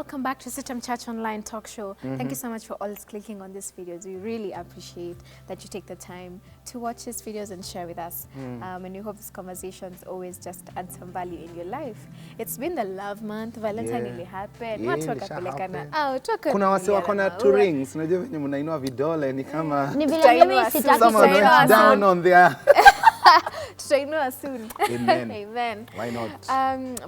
welcome back to CITAM Church Online Talk Show. Thank you so much for always clicking on these videos. We really appreciate that you take the time to watch these videos and share with us. And we hope these conversations always just add some value in your life. It's been the love month. Valentine ili happen. Watu wakapelekana out. Kuna wase wako na 2 rings. Unajua venye mnainua vidole ni kama ni vile mimi sitaki someone went down on their Tutainua soon. Amen. Amen. Why not?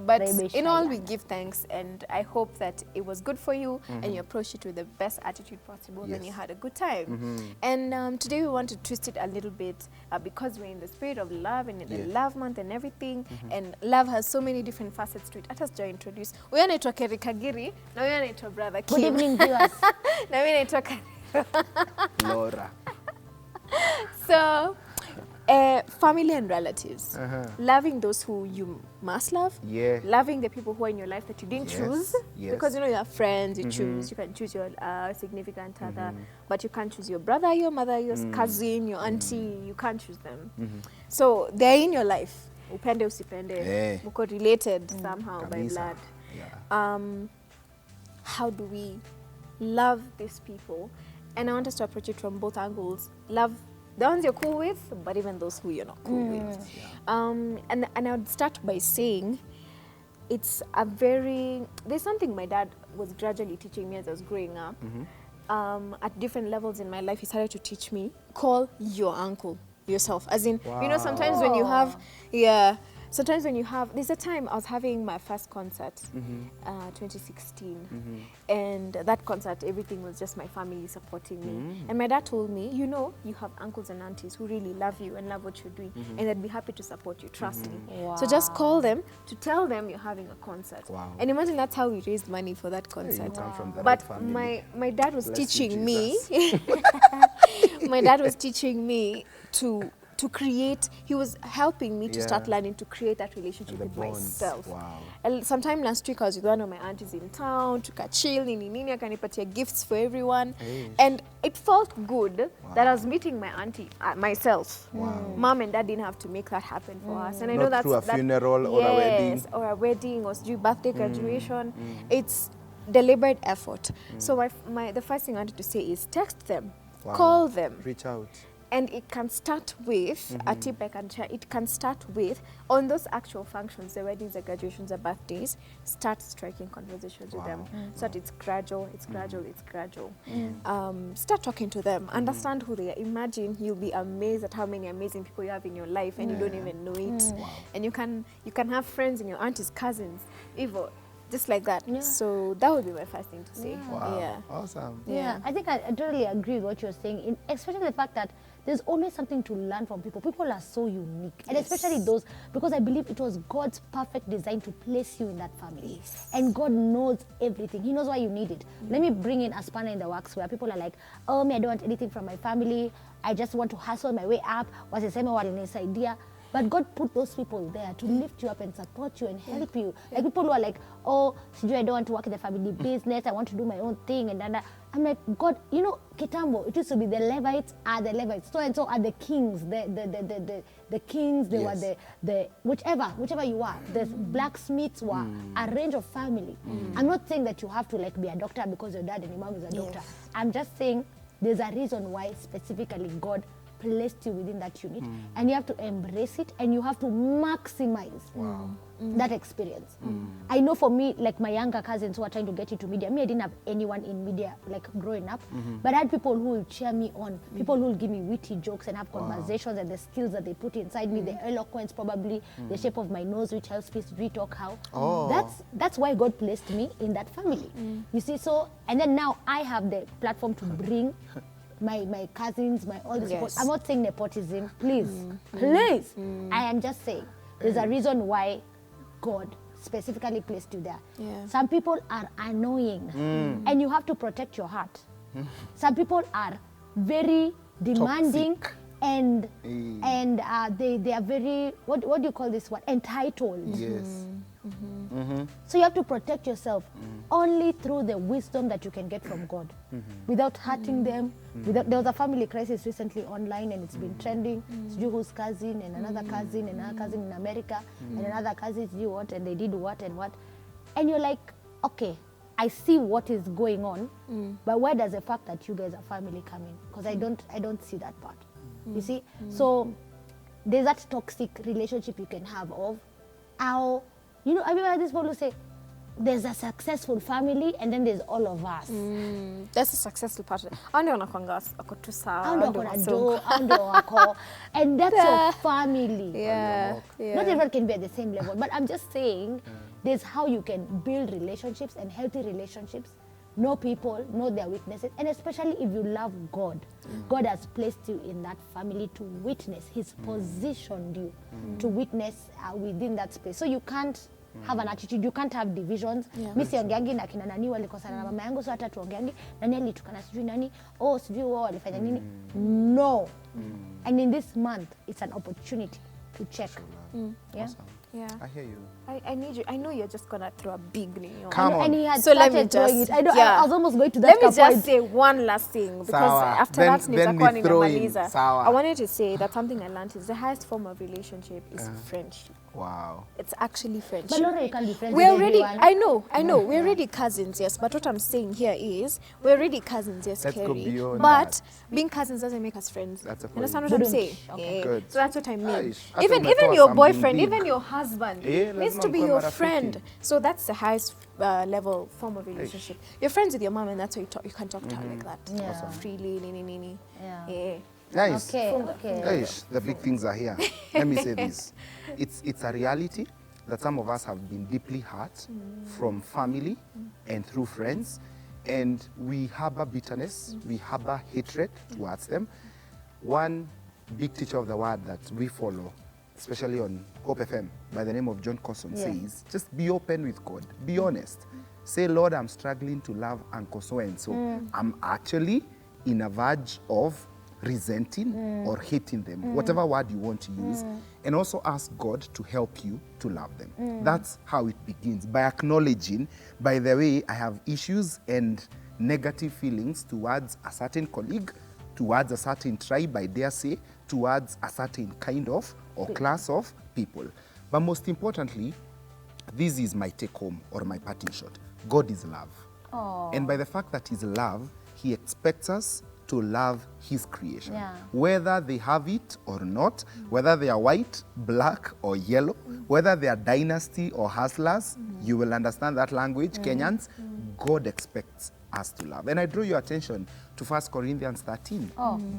But in all, we give thanks, and I hope that it was good for you and you approached it with the best attitude possible and you had a good time. And today we want to twist it a little bit because we're in the spirit of love and in the love month and everything. And love has so many different facets to it. Let us just introduce. We are naitwa Kerry Kagiri, na we are naitwa brother Kim. Good evening, viewers. Na we naitwa Laura. So, family and relatives, loving those who you must love, loving the people who are in your life that you didn't choose, because you know you have friends, you choose, you can choose your significant other, but you can't choose your brother, your mother, your cousin, your auntie, you can't choose them. So they're in your life, upende usipende, muko related somehow by blood. How do we love these people? And I want us to approach it from both angles. Love the ones you're cool with, but even those who you're not cool with. And I would start by saying, it's a there's something my dad was gradually teaching me as I was growing up. At different levels in my life, he started to teach me, call your uncle yourself. As in, you know, sometimes when you have, sometimes when you have, there's a time I was having my first concert, 2016, and that concert, everything was just my family supporting me. And my dad told me, you know, you have uncles and aunties who really love you and love what you're doing, and they'd be happy to support you, trust me. So just call them to tell them you're having a concert. And imagine that's how we raised money for that concert. But my dad was teaching me, my dad was teaching me to create, he was helping me to start learning to create that relationship with myself. And sometime last week I was with one of my aunties in town, tukachill, nini, akanipatia gifts for everyone. And it felt good that I was meeting my auntie, myself. Mom and dad didn't have to make that happen for us. And I know that's through a funeral or a wedding. Or a wedding or birthday graduation. It's deliberate effort. So the first thing I wanted to say is text them, call them. Reach out. And it can start with, a tip I can share, it can start with, on those actual functions, the weddings, the graduations, the birthdays, start striking conversations with them. So that it's gradual, it's gradual, it's gradual. Start talking to them, understand who they are. Imagine you'll be amazed at how many amazing people you have in your life and you don't even know it. And you can have friends in your auntie's cousins, even just like that. So that would be my first thing to say. Awesome. I think I totally agree with what you're saying, especially the fact that there's always something to learn from people. People are so unique. And especially those, because I believe it was God's perfect design to place you in that family. And God knows everything. He knows why you need it. Let me bring in a spanner in the works where people are like, oh, me, I don't want anything from my family. I just want to hustle my way up. Wasiseme walinisaidia. But God put those people there to lift you up and support you and help you. Like people who are like, oh, I don't want to work in the family business. I want to do my own thing. And then I'm like, God, you know, Kitambo, it used to be the Levites are the Levites. So and so are the kings. The kings, they were the whichever you are. The blacksmiths were a range of family. I'm not saying that you have to like be a doctor because your dad and your mom is a doctor. I'm just saying there's a reason why specifically God placed you within that unit, and you have to embrace it and you have to maximize that experience. I know for me, like my younger cousins who are trying to get into media, I didn't have anyone in media like growing up, but I had people who will cheer me on, people who will give me witty jokes and have conversations, and the skills that they put inside me, the eloquence, probably the shape of my nose, which helps me re-talk how. That's why God placed me in that family. You see, so, and then now I have the platform to bring my cousins, all the support. I'm not saying nepotism, please. I am just saying there's a reason why God specifically placed you there. Some people are annoying and you have to protect your heart. Some people are very demanding. Toxic. And they are very, what do you call this word, entitled. So you have to protect yourself only through the wisdom that you can get from God, without hurting them. There was a family crisis recently online, and it's been trending. Whose cousin and another cousin in America and another cousin what, and they did what and what, and you're like, okay, I see what is going on, but where does the fact that you guys are family come in? Because I don't see that part. You see? So there's that toxic relationship you can have of how, you know, have you heard this people say, there's a successful family and then there's all of us. That's a successful part. And that's your family. Yeah. Not everyone can be at the same level, but I'm just saying there's how you can build relationships and healthy relationships, know people, know their weaknesses, and especially if you love God. God has placed you in that family to witness. He's positioned you to witness within that space. So you can't have an attitude, you can't have divisions. Mimi siongeangi na kina nani walikosana na mama yangu, so hata tuongeangi nani alitukana sijui nani, oh sijui wao walifanya nini. No. And in this month it's an opportunity to check. Yeah. Awesome. Yeah. I hear you. I need you. I know you're just gonna throw a big name. Come on. And he had So let me started throwing just, it. I know, yeah. I was almost going to that Let me point. just say one last thing, because Sawa. after Then- that then nitakuwa we throw in. nimemaliza. Sawa. I wanted to say that something I learned is the highest form of relationship is friendship. Wow. It's actually friendship. But Laura, you can't be friends We're with already, everyone. I know, we're already cousins, yes, but what I'm saying here is, we're already cousins, yes, Let's go Kerry, beyond but that. being cousins doesn't make us friends. That's a You understand point. what I'm Good. saying? Okay. Yeah. Good. So that's what I mean. Aish, hata Even umetoa your something boyfriend, big. even your husband Let's needs not to be go your marafiki. friend. So that's the highest level form of relationship. You're friends with your mom, and that's why you can talk to her like that. Yeah. Also freely, nini. Yeah. Yeah. Guys, Okay. guys, the big things are here. Let me say this. It's a reality that some of us have been deeply hurt from family and through friends, and we harbor bitterness, we harbor hatred towards them. One big teacher of the word that we follow, especially on Hope FM, by the name of John Cosson, says, just be open with God, be honest. Say, Lord, I'm struggling to love Uncle so-and-so. I'm actually in a verge of resenting or hating them, whatever word you want to use, and also ask God to help you to love them. That's how it begins, by acknowledging, by the way, I have issues and negative feelings towards a certain colleague, towards a certain tribe, I dare say, towards a certain kind of or class of people. But most importantly, this is my take home or my parting shot. God is love. And by the fact that he's love, he expects us to love his creation. Yeah. Whether they have it or not, whether they are white, black or yellow, whether they are dynasty or hustlers, you will understand that language, Kenyans, God expects us to love. And I draw your attention to 1 Corinthians 13.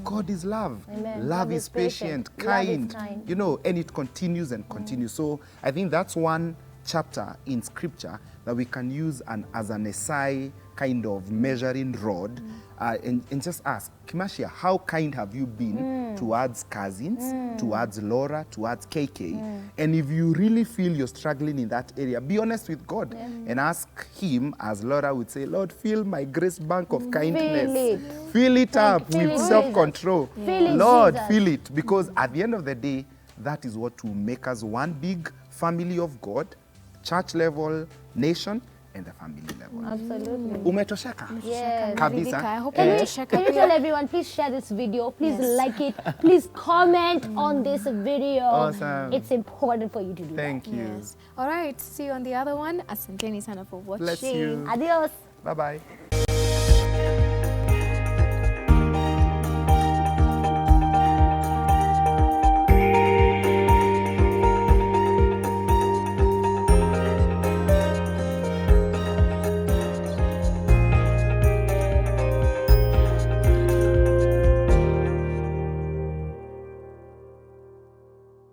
God is love. Amen. Love is patient, Love is kind, kind. you know, and it continues and continues. So I think that's one chapter in scripture that we can use as an SI kind of measuring rod and just ask, Kimacia, how kind have you been towards cousins, towards Laura, towards KK? And if you really feel you're struggling in that area, be honest with God and ask him, as Laura would say, Lord, fill my grace bank of kindness. Fill it up Fill with it, self-control. Fill it, Lord, Jesus. fill it. Because at the end of the day, that is what will make us one big family of God, church level, nation, and the family level. Absolutely. Umetosheka? Yes. Kabisa. I hope Can you you, check can you tell everyone, please share this video, please like it, please comment on this video. Awesome. It's important for you to do Thank you. Yes. All right. See you on the other one. Asanteni sana for watching. Bless you. that. Adios. Bye-bye.